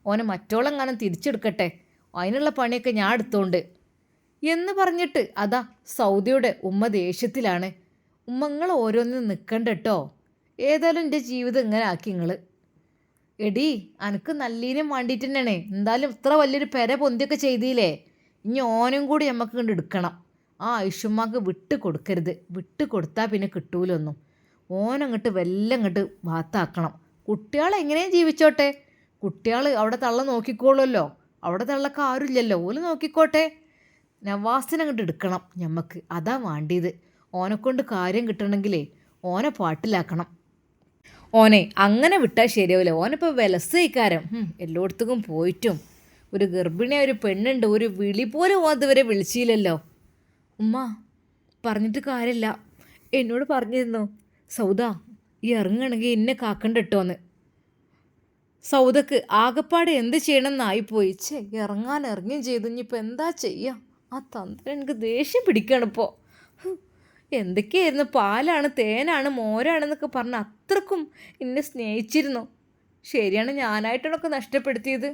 ഓനെ മറ്റോളെങ്ങാനും തിരിച്ചെടുക്കട്ടെ, അതിനുള്ള പണിയൊക്കെ ഞാൻ എടുത്തോണ്ട് എന്ന് പറഞ്ഞിട്ട് അതാ സൗദിയുടെ ഉമ്മ ദേഷ്യത്തിലാണ്. ഉമ്മ നിങ്ങൾ ഓരോന്നിനും നിൽക്കണ്ട കേട്ടോ, ഏതായാലും എൻ്റെ ജീവിതം ഇങ്ങനെ ആക്കി നിങ്ങൾ. എടീ അനക്ക് നല്ലീനും വേണ്ടിയിട്ട് തന്നെയാണ്. എന്തായാലും ഇത്ര വലിയൊരു പെര പൊന്തിയൊക്കെ ചെയ്തില്ലേ, ഇനി ഓനും കൂടി നമുക്ക് കണ്ട് എടുക്കണം. ഐഷുമ്മാക്ക് വിട്ട് കൊടുക്കരുത്. വിട്ട് കൊടുത്താൽ പിന്നെ കിട്ടൂലൊന്നും. ഓനങ്ങോട്ട് അങ്ങോട്ട് ഭാത്താക്കണം. കുട്ടികൾ എങ്ങനെയും ജീവിച്ചോട്ടെ, കുട്ടികൾ അവിടെ തള്ള നോക്കിക്കോളുമല്ലോ, അവിടെ തള്ളക്ക് ആരുമില്ലല്ലോ, ഓല് നോക്കിക്കോട്ടെ. നവാസിനങ്ങോട്ട് എടുക്കണം ഞമ്മക്ക്, അതാ വേണ്ടിയത്. ഓനെക്കൊണ്ട് കാര്യം കിട്ടണമെങ്കിലേ ഓനെ പാട്ടിലാക്കണം. ഓനെ അങ്ങനെ വിട്ടാൽ ശരിയാവില്ല. ഓനിപ്പോൾ വിലസയിക്കാരം എല്ലായിടത്തേക്കും പോയിട്ടും ഒരു ഗർഭിണിയായ ഒരു പെണ്ണുണ്ട്, ഒരു വിളി പോലും അതുവരെ വിളിച്ചില്ലല്ലോ. ഉമ്മ പറഞ്ഞിട്ട് കാര്യമില്ല, എന്നോട് പറഞ്ഞിരുന്നു സൗദ ഈ ഇറങ്ങണമെങ്കിൽ എന്നെ കാക്കണ്ട കേട്ടോന്ന്. സൗദക്ക് ആകപ്പാടെ എന്ത് ചെയ്യണമെന്നായിപ്പോയി. ഇറങ്ങുകയും ചെയ്തു. ഇനിയിപ്പോൾ എന്താ ചെയ്യുക? തന്ത്രം എനിക്ക് ദേഷ്യം പിടിക്കുകയാണിപ്പോൾ. എന്തൊക്കെയായിരുന്നു, പാലാണ് തേനാണ് മോരാണെന്നൊക്കെ പറഞ്ഞ് അത്രക്കും എന്നെ സ്നേഹിച്ചിരുന്നു. ശരിയാണ്, ഞാനായിട്ടാണൊക്കെ നഷ്ടപ്പെടുത്തിയത്.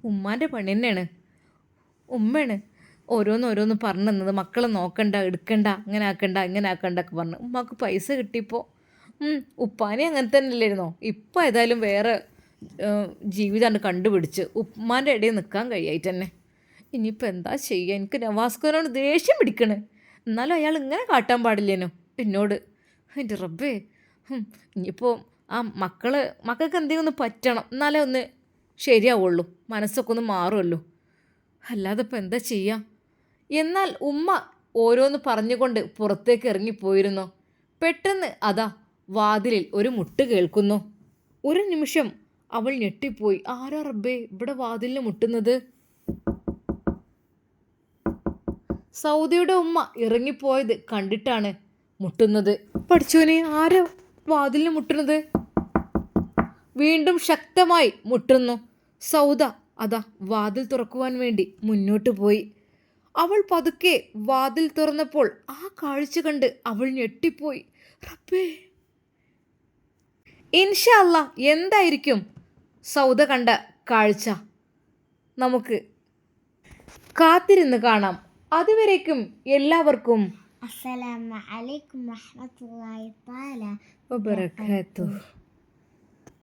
ഉമ്മാൻ്റെ പണി തന്നെയാണ്. ഉമ്മയാണ് ഓരോന്നോരോന്ന് പറഞ്ഞു തന്നത്. മക്കളെ നോക്കണ്ട, എടുക്കണ്ട, അങ്ങനെ ആക്കണ്ട, ഇങ്ങനെ ആക്കണ്ട ഒക്കെ പറഞ്ഞു. ഉമ്മാക്ക് പൈസ കിട്ടിയപ്പോൾ ഉപ്പാനെ അങ്ങനെ തന്നെ അല്ലായിരുന്നോ. ഇപ്പം ഏതായാലും വേറെ ജീവിതമാണ് കണ്ടുപിടിച്ച് ഉമ്മാൻ്റെ ഇടയിൽ നിൽക്കാൻ കഴിയായിട്ട് തന്നെ. ഇനിയിപ്പോൾ എന്താ ചെയ്യുക? എനിക്ക് നവാസ്കോനോട് ദേഷ്യം പിടിക്കണ്. എന്നാലും അയാൾ ഇങ്ങനെ കാട്ടാൻ പാടില്ലേനോ എന്നോട്. എൻ്റെ റബ്ബേ, ഇനിയിപ്പോൾ ആ മക്കൾക്ക് എന്തെങ്കിലും ഒന്ന് പറ്റണം, എന്നാലേ ഒന്ന് ശരിയാവുള്ളൂ, മനസ്സൊക്കെ ഒന്ന് മാറുമല്ലോ. അല്ലാതെ ഇപ്പം എന്താ ചെയ്യുക? എന്നാൽ ഉമ്മ ഓരോന്ന് പറഞ്ഞുകൊണ്ട് പുറത്തേക്ക് ഇറങ്ങിപ്പോയിരുന്നു. പെട്ടെന്ന് അതാ വാതിലിൽ ഒരു മുട്ട് കേൾക്കുന്നു. ഒരു നിമിഷം അവൾ ഞെട്ടിപ്പോയി. ആരാ റബ്ബേ ഇവിടെ വാതിലിന് മുട്ടുന്നത്? സൗദിയുടെ ഉമ്മ ഇറങ്ങിപ്പോയത് കണ്ടിട്ടാണ് മുട്ടുന്നത്. പഠിച്ചോനെ, ആരാ വാതിലിന് മുട്ടുന്നത്? വീണ്ടും ശക്തമായി മുട്ടുന്നു. സൗദ അതാ വാതിൽ തുറക്കുവാൻ വേണ്ടി മുന്നോട്ട് പോയി. അവൾ പതുക്കെ വാതിൽ തുറന്നപ്പോൾ ആ കാഴ്ച കണ്ട് അവൾ ഞെട്ടിപ്പോയി. റബ്ബേ, ഇൻഷാ അല്ലാ എന്തായിരിക്കും സൗദ കണ്ട കാഴ്ച? നമുക്ക് കാത്തിരുന്ന് കാണാം. അതുവരേക്കും എല്ലാവർക്കും അസ്സലാമു അലൈക്കും വറഹ്മത്തുള്ളാഹി തആല വബറകാതുഹു.